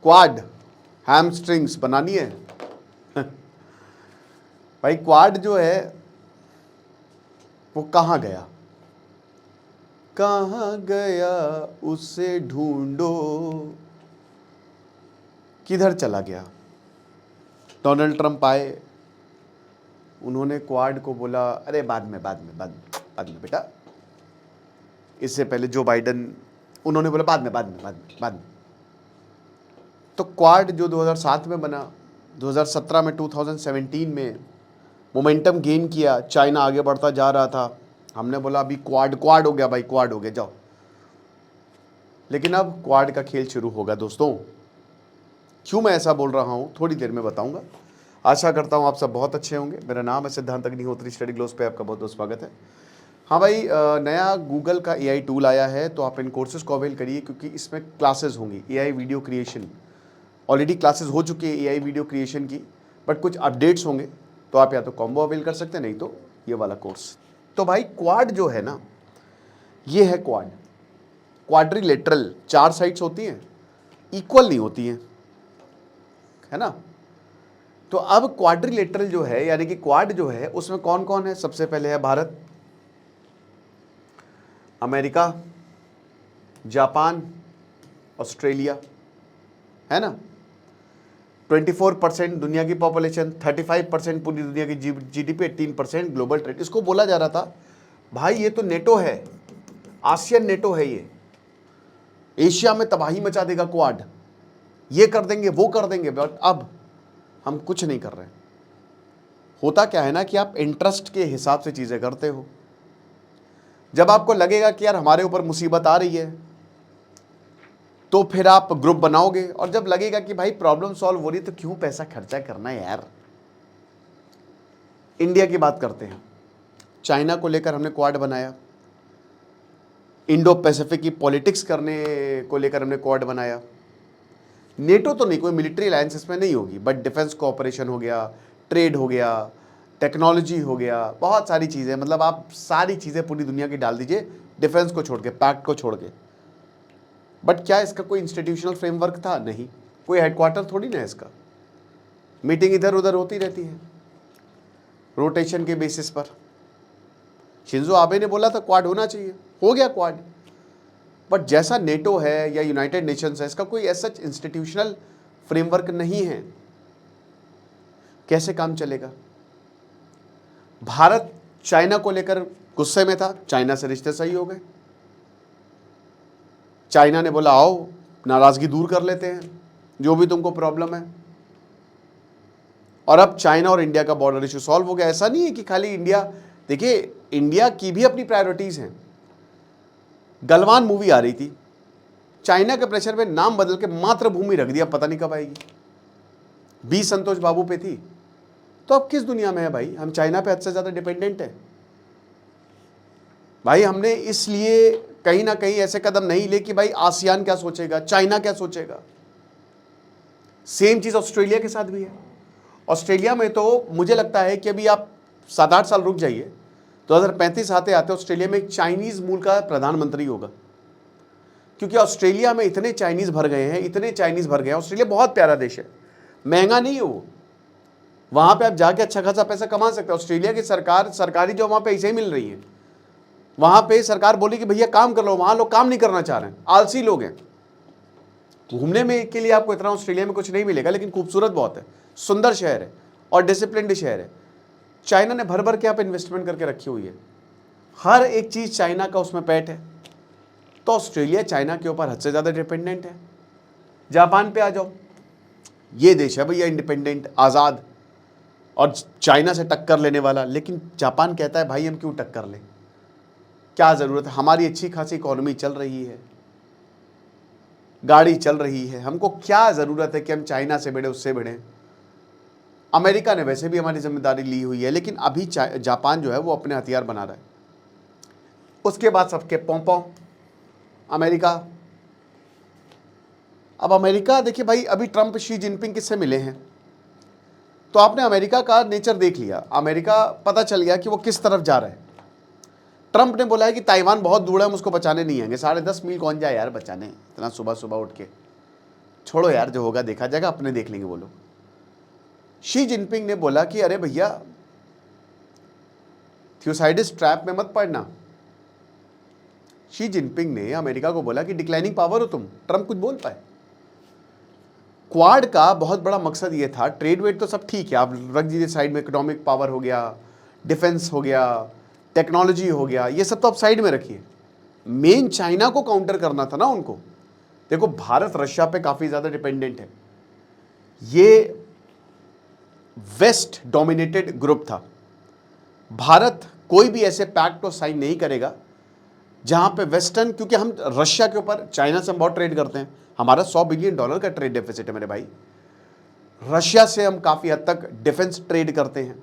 Quad hamstrings बनानी है भाई क्वाड जो है वो कहाँ गया, कहाँ गया उसे ढूंढो, किधर चला गया। डोनाल्ड ट्रंप आए, उन्होंने क्वाड को बोला अरे बाद में बेटा। इससे पहले जो बाइडन, उन्होंने बोला बाद में। तो क्वाड जो 2007 में बना, 2017 में 2017 में मोमेंटम गेन किया, चाइना आगे बढ़ता जा रहा था, हमने बोला अभी क्वाड हो गया भाई, क्वाड हो गया जाओ। लेकिन अब क्वाड का खेल शुरू होगा दोस्तों। क्यों मैं ऐसा बोल रहा हूँ थोड़ी देर में बताऊंगा। आशा करता हूँ आप सब बहुत अच्छे होंगे। मेरा नाम है सिद्धांत अग्निहोत्री, स्टडी ग्लोस पे आपका बहुत बहुत स्वागत है। हाँ भाई, नया गूगल का AI टूल आया है, तो आप इन कोर्सेज को अवेल करिए क्योंकि इसमें क्लासेस होंगी AI video creation. Already classes हो चुकी है AI वीडियो क्रिएशन की, बट कुछ अपडेट्स होंगे, तो आप या तो कॉम्बो अवेल कर सकते हैं, नहीं तो ये वाला कोर्स। तो भाई क्वाड जो है ना, ये है क्वाड, क्वाड्रिलेटरल, 4 साइड्स होती हैं, इक्वल नहीं होती हैं, है ना। तो अब क्वाड्रिलेटरल जो है, यानी कि क्वाड जो है, उसमें कौन कौन है। सबसे पहले है भारत, अमेरिका, जापान, ऑस्ट्रेलिया, है ना। 24% दुनिया की पॉपुलेशन, 35% पूरी दुनिया की GDP, 18% ग्लोबल ट्रेड। इसको बोला जा रहा था भाई ये तो नेटो है, आसियन नेटो है, ये एशिया में तबाही मचा देगा क्वाड, ये कर देंगे वो कर देंगे। बट अब हम कुछ नहीं कर रहे। होता क्या है ना कि आप इंटरेस्ट के हिसाब से चीजें करते हो। जब आपको लगेगा कि यार हमारे ऊपर मुसीबत आ रही है, तो फिर आप ग्रुप बनाओगे, और जब लगेगा कि भाई प्रॉब्लम सॉल्व हो रही है तो क्यों पैसा खर्चा करना है यार। इंडिया की बात करते हैं, चाइना को लेकर हमने क्वाड बनाया, इंडो पैसिफिक की पॉलिटिक्स करने को लेकर हमने क्वाड बनाया। नेटो तो नहीं, कोई मिलिट्री अलायंस इसमें नहीं होगी, बट डिफेंस कोऑपरेशन हो गया, ट्रेड हो गया, टेक्नोलॉजी हो गया, बहुत सारी चीज़ें, मतलब आप सारी चीज़ें पूरी दुनिया की डाल दीजिए, डिफेंस को छोड़ के, पैक्ट को छोड़ के। बट क्या इसका कोई इंस्टीट्यूशनल फ्रेमवर्क था? नहीं, कोई हेडक्वार्टर थोड़ी ना है इसका। मीटिंग इधर उधर होती रहती है रोटेशन के बेसिस पर। शिंजो आबे ने बोला था क्वाड होना चाहिए, हो गया क्वाड। बट जैसा नेटो है या यूनाइटेड नेशंस है, इसका कोई ऐसा इंस्टीट्यूशनल फ्रेमवर्क नहीं है। कैसे काम चलेगा? भारत चाइना को लेकर गुस्से में था, चाइना से रिश्ते सही हो गए। चाइना ने बोला आओ नाराजगी दूर कर लेते हैं, जो भी तुमको प्रॉब्लम है। और अब चाइना और इंडिया का बॉर्डर इशू सॉल्व हो गया। ऐसा नहीं है कि खाली इंडिया, देखिए इंडिया की भी अपनी प्रायोरिटीज हैं। गलवान मूवी आ रही थी, चाइना के प्रेशर में नाम बदल के मातृभूमि रख दिया, पता नहीं कब आएगी। बी संतोष बाबू पे थी। तो अब किस दुनिया में है भाई? हम चाइना पे हद से ज्यादा डिपेंडेंट है भाई। हमने इसलिए कहीं ना कहीं ऐसे कदम नहीं ले कि भाई आसियान क्या सोचेगा, चाइना क्या सोचेगा। सेम चीज ऑस्ट्रेलिया के साथ भी है। ऑस्ट्रेलिया में तो मुझे लगता है कि अभी आप 7-8 साल रुक जाइए, 2035 आते आते ऑस्ट्रेलिया में एक चाइनीज मूल का प्रधानमंत्री होगा। क्योंकि ऑस्ट्रेलिया में इतने चाइनीज भर गए हैं, इतने चाइनीज भर गए हैं। ऑस्ट्रेलिया बहुत प्यारा देश है, महंगा नहीं है वो। वहां पे आप जाके अच्छा खासा पैसा कमा सकते हैं। ऑस्ट्रेलिया की सरकारी जो वहां पे ऐसे ही मिल रही है। वहां पे सरकार बोली कि भैया काम कर लो, वहां लोग काम नहीं करना चाह रहे हैं, आलसी लोग हैं। घूमने में के लिए आपको इतना ऑस्ट्रेलिया में कुछ नहीं मिलेगा, लेकिन खूबसूरत बहुत है, सुंदर शहर है और डिसिप्लिन्ड शहर है। चाइना ने भर भर के आप इन्वेस्टमेंट करके रखी हुई है, हर एक चीज चाइना का उसमें पैठ है। तो ऑस्ट्रेलिया चाइना के ऊपर हद से ज्यादा डिपेंडेंट है। जापान पे आ जाओ, ये देश है भैया इंडिपेंडेंट, आजाद और चाइना से टक्कर लेने वाला। लेकिन जापान कहता है भाई हम क्यों टक्कर लें, क्या जरूरत है, हमारी अच्छी खासी इकोनॉमी चल रही है, गाड़ी चल रही है, हमको क्या जरूरत है कि हम चाइना से भिड़े, उससे भिड़े। अमेरिका ने वैसे भी हमारी जिम्मेदारी ली हुई है, लेकिन अभी जापान जो है वो अपने हथियार बना रहा है। उसके बाद सबके पोंपों अमेरिका। अब अमेरिका देखिए भाई, अभी ट्रंप शी जिनपिंग किससे मिले हैं, तो आपने अमेरिका का नेचर देख लिया। अमेरिका पता चल गया कि वो किस तरफ जा रहा है। ट्रंप ने बोला है कि ताइवान बहुत दूर है, हम उसको बचाने नहीं आएंगे। 10.5 मील कौन जाए यार बचाने, इतना सुबह सुबह उठ के। छोड़ो यार, जो होगा देखा जाएगा, अपने देख लेंगे वो लोग। शी जिनपिंग ने बोला कि अरे भैया, थ्यूसाइडिस ट्रैप में मत पड़ना। शी जिनपिंग ने अमेरिका को बोला कि डिक्लाइनिंग पावर हो तुम, ट्रंप कुछ बोल पाए। क्वाड का बहुत बड़ा मकसद ये था, ट्रेड वेड तो सब ठीक है, आप रख दीजिए साइड में, इकोनॉमिक पावर हो गया, डिफेंस हो गया, टेक्नोलॉजी हो गया, ये सब तो आप साइड में रखिए। मेन चाइना को काउंटर करना था ना उनको। देखो, भारत रशिया पे काफी ज्यादा डिपेंडेंट है, ये वेस्ट डोमिनेटेड ग्रुप था। भारत कोई भी ऐसे पैक्ट को साइन नहीं करेगा जहां पे वेस्टर्न, क्योंकि हम रशिया के ऊपर, चाइना से हम बहुत ट्रेड करते हैं, हमारा $100 बिलियन का ट्रेड डेफिसिट है मेरे भाई। रशिया से हम काफी हद तक डिफेंस ट्रेड करते हैं।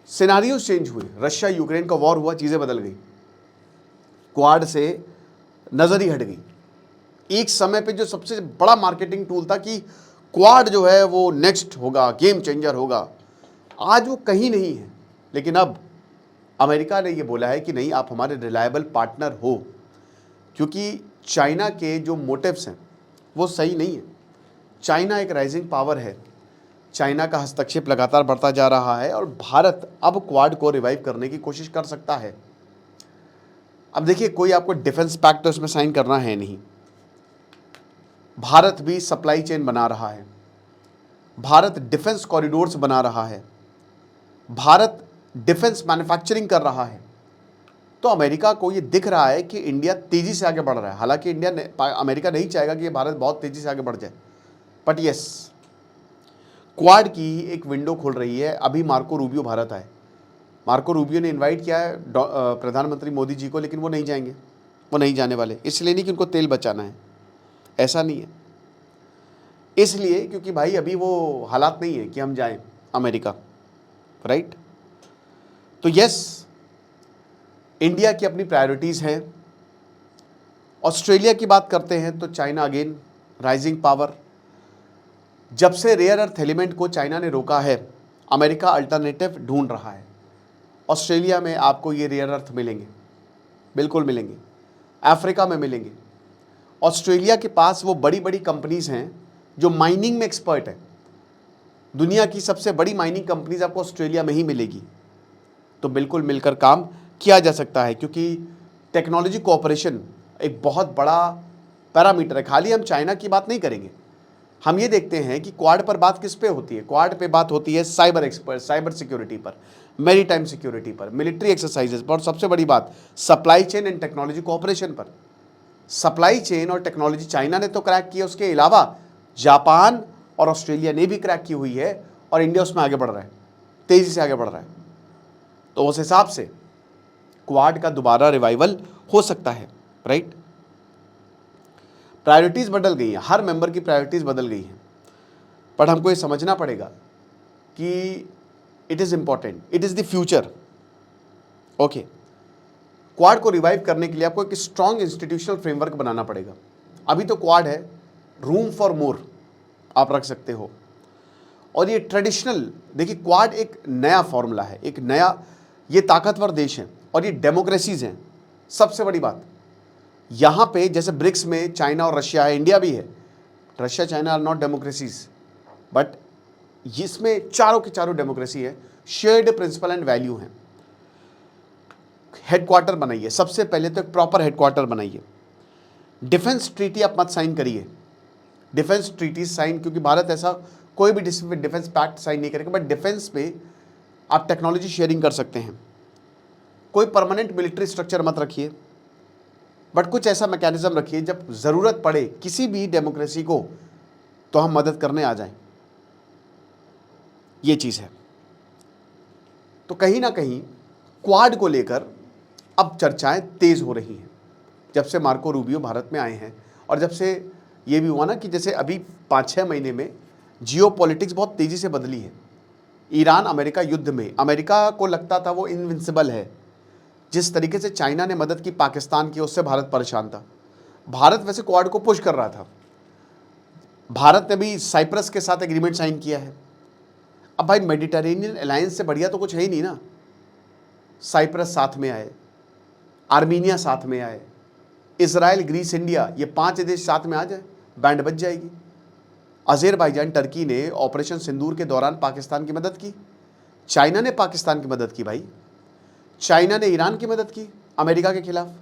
सिनारियो चेंज हुए, रशिया यूक्रेन का वॉर हुआ, चीजें बदल गई, क्वाड से नजर ही हट गई। एक समय पे जो सबसे बड़ा मार्केटिंग टूल था कि क्वाड जो है वो नेक्स्ट होगा, गेम चेंजर होगा, आज वो कहीं नहीं है। लेकिन अब अमेरिका ने ये बोला है कि नहीं, आप हमारे रिलायबल पार्टनर हो, क्योंकि चाइना के जो मोटिव्स हैं वो सही नहीं है। चाइना एक राइजिंग पावर है, चाइना का हस्तक्षेप लगातार बढ़ता जा रहा है, और भारत अब क्वाड को रिवाइव करने की कोशिश कर सकता है। अब देखिए, कोई आपको डिफेंस पैक्ट तो इसमें साइन करना है नहीं, भारत भी सप्लाई चेन बना रहा है, भारत डिफेंस कॉरिडोर्स बना रहा है, भारत डिफेंस मैन्युफैक्चरिंग कर रहा है। तो अमेरिका को ये दिख रहा है कि इंडिया तेजी से आगे बढ़ रहा है। हालांकि अमेरिका नहीं चाहेगा कि ये भारत बहुत तेजी से आगे बढ़ जाए, बट यस, क्वाड की एक विंडो खुल रही है। अभी मार्को रूबियो भारत आए, मार्को रूबियो ने इनवाइट किया है प्रधानमंत्री मोदी जी को, लेकिन वो नहीं जाएंगे, वो नहीं जाने वाले। इसलिए नहीं कि उनको तेल बचाना है, ऐसा नहीं है, इसलिए क्योंकि भाई अभी वो हालात नहीं है कि हम जाएं अमेरिका, राइट। तो यस, इंडिया की अपनी प्रायोरिटीज़ हैं। ऑस्ट्रेलिया की बात करते हैं तो चाइना अगेन राइजिंग पावर। जब से रेयर अर्थ एलिमेंट को चाइना ने रोका है, अमेरिका अल्टरनेटिव ढूंढ रहा है। ऑस्ट्रेलिया में आपको ये रेयर अर्थ मिलेंगे, बिल्कुल मिलेंगे, अफ्रीका में मिलेंगे। ऑस्ट्रेलिया के पास वो बड़ी बड़ी कंपनीज हैं जो माइनिंग में एक्सपर्ट है। दुनिया की सबसे बड़ी माइनिंग कंपनीज आपको ऑस्ट्रेलिया में ही मिलेगी। तो बिल्कुल मिलकर काम किया जा सकता है, क्योंकि टेक्नोलॉजी कोऑपरेशन एक बहुत बड़ा पैरामीटर है। खाली हम चाइना की बात नहीं करेंगे, हम ये देखते हैं कि क्वाड पर बात किस पे होती है। क्वाड पे बात होती है साइबर एक्सपर्ट, साइबर सिक्योरिटी पर, मैरीटाइम सिक्योरिटी पर, मिलिट्री एक्सरसाइजेस पर, और सबसे बड़ी बात supply chain and technology cooperation पर। सप्लाई चेन और टेक्नोलॉजी चाइना ने तो क्रैक किया, उसके अलावा जापान और ऑस्ट्रेलिया ने भी क्रैक की हुई है, और इंडिया उसमें आगे बढ़ रहा है, तेजी से आगे बढ़ रहा है। तो उस हिसाब से क्वाड का दोबारा रिवाइवल हो सकता है, राइट। प्रायोरिटीज बदल गई हैं, हर मेंबर की प्रायोरिटीज बदल गई हैं, पर हमको ये समझना पड़ेगा कि it is important, it is the future. Okay, quad को रिवाइव करने के लिए आपको एक स्ट्रॉन्ग इंस्टीट्यूशनल फ्रेमवर्क बनाना पड़ेगा। अभी तो क्वाड है, रूम फॉर मोर आप रख सकते हो। और ये ट्रेडिशनल, देखिए क्वाड एक नया फॉर्मूला है, एक नया, ये ताकतवर देश हैं और ये डेमोक्रेसीज हैं। सबसे बड़ी बात यहाँ पे, जैसे ब्रिक्स में चाइना और रशिया है, इंडिया भी है। Russia China are not democracies, but इसमें चारों के चारों डेमोक्रेसी है, शेयर्ड प्रिंसिपल एंड वैल्यू है। हेडक्वार्टर बनाइए, सबसे पहले तो एक प्रॉपर हेडक्वार्टर बनाइए। डिफेंस ट्रीटी आप मत साइन करिए, डिफेंस ट्रीटी साइन, क्योंकि भारत ऐसा कोई भी डिफेंस पैक्ट साइन नहीं करेगा, बट डिफेंस पे आप टेक्नोलॉजी शेयरिंग कर सकते हैं। कोई परमानेंट मिलिट्री स्ट्रक्चर मत रखिए, बट कुछ ऐसा मैकेनिज्म रखिए जब ज़रूरत पड़े किसी भी डेमोक्रेसी को तो हम मदद करने आ जाएं। ये चीज़ है। तो कहीं ना कहीं क्वाड को लेकर अब चर्चाएं तेज़ हो रही हैं, जब से मार्को रूबियो भारत में आए हैं, और जब से ये भी हुआ ना कि जैसे अभी 5-6 महीने में जियोपॉलिटिक्स बहुत तेज़ी से बदली है। ईरान अमेरिका युद्ध में अमेरिका को लगता था वो इनविंसिबल है। जिस तरीके से चाइना ने मदद की पाकिस्तान की, उससे भारत परेशान था। भारत वैसे क्वाड को पुश कर रहा था। भारत ने भी साइप्रस के साथ एग्रीमेंट साइन किया है। अब भाई मेडिटेरेनियन अलायंस से बढ़िया तो कुछ है ही नहीं ना। साइप्रस साथ में आए, आर्मीनिया साथ में आए, इजराइल, ग्रीस, इंडिया, ये 5 देश साथ में आ जाए, बैंड बज जाएगी। अज़रबैजान टर्की ने ऑपरेशन सिंदूर के दौरान पाकिस्तान की मदद की, चाइना ने पाकिस्तान की मदद की भाई, चाइना ने ईरान की मदद की अमेरिका के खिलाफ,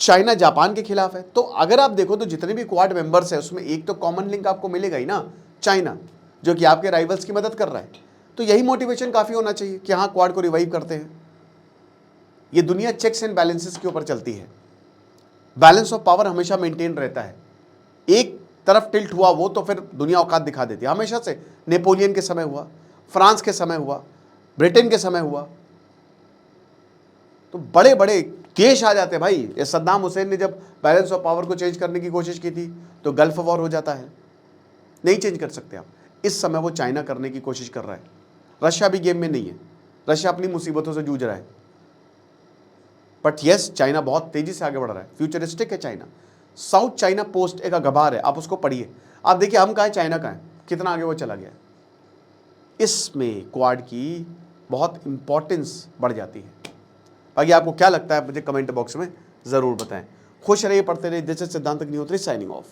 चाइना जापान के खिलाफ है। तो अगर आप देखो तो जितने भी क्वाड मेंबर्स है उसमें एक तो कॉमन लिंक आपको मिलेगा ही ना, चाइना, जो कि आपके राइवल्स की मदद कर रहा है। तो यही मोटिवेशन काफ़ी होना चाहिए कि हाँ क्वाड को रिवाइव करते हैं। ये दुनिया चेक्स एंड बैलेंसेस के ऊपर चलती है, बैलेंस ऑफ पावर हमेशा मेंटेन रहता है। एक तरफ टिल्ट हुआ वो तो फिर दुनिया औकात दिखा देती है, हमेशा से। नेपोलियन के समय हुआ, फ्रांस के समय हुआ, ब्रिटेन के समय हुआ, तो बड़े बड़े देश आ जाते हैं भाई। ये सद्दाम हुसैन ने जब बैलेंस ऑफ पावर को चेंज करने की कोशिश की थी तो गल्फ वॉर हो जाता है, नहीं चेंज कर सकते आप। इस समय वो चाइना करने की कोशिश कर रहा है, रशिया भी गेम में नहीं है, रशिया अपनी मुसीबतों से जूझ रहा है। बट यस, चाइना बहुत तेजी से आगे बढ़ रहा है, फ्यूचरिस्टिक है चाइना। साउथ चाइना पोस्ट एक अखबार है, आप उसको पढ़िए, आप देखिए हम कहाँ हैं, चाइना कहाँ है, कितना आगे वो चला गया। इसमें क्वाड की बहुत इंपॉर्टेंस बढ़ जाती है। बाकी आपको क्या लगता है मुझे कमेंट बॉक्स में ज़रूर बताएं। खुश रहिए, पढ़ते रहिए। दिस इज सिद्धांत अग्निहोत्री साइनिंग ऑफ।